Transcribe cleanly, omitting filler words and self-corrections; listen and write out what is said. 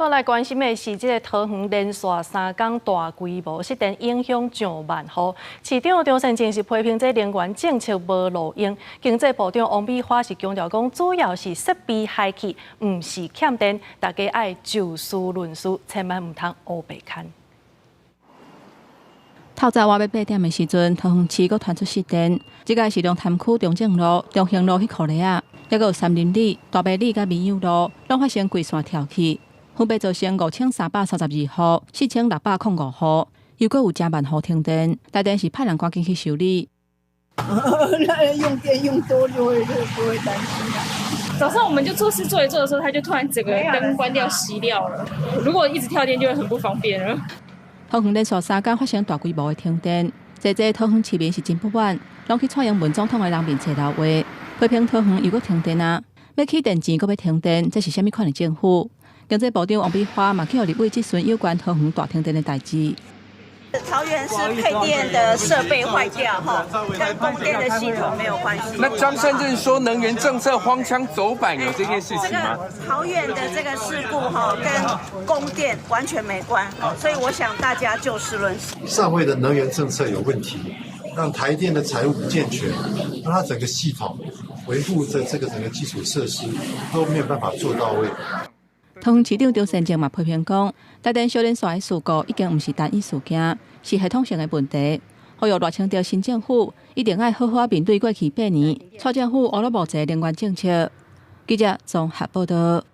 好，来关心的是，这个桃园连续3天大规模失电，影响上万户。市长张善政是批评这能源政策无路用。经济部长王美花是强调讲，主要是设备坏去，唔是欠电，大家爱就事论事，千万唔通乌白看。透早我要8点的时阵，桃园市阁传出失电，即个是龙潭区中正路、中兴路迄块咧啊，还有三林里、大白里甲民友路，拢发生规线跳起。 分别造成5332户、4605户，又阁有正万户停电，台电是派人赶紧去修理。用电用多就会不会担心啊。早上我们就做事做一做的时候，它就突然整个灯关掉熄掉了。如果一直跳电，就会很不方便了。桃园连续3天发生大规模的停电，这桃园市民是真不满，拢去蔡英文总统的人面前闹话，批评桃园又阁停电啊！要起电钱阁要停电，这是虾米款的政府？ 经济部长王美花嘛，去互立委质询有关桃园大停电的代志。桃园是配电的设备坏掉哈，跟供电的系统没有关系。那张善政说能源政策荒腔走板，有这件事情吗？桃园的这个事故哈，跟供电完全没关，所以我想大家就事论事。上位的能源政策有问题，让台电的财务不健全，让它整个系统维护的这个整个基础设施都没有办法做到位。 桃园市长张善政嘛批评讲，台电小连续的事故已经唔是单一事件，是系统性的问题。呼吁热清朝新政府一定要好好面对过去8年蔡政府乌落无济能源政策。记者综合报道。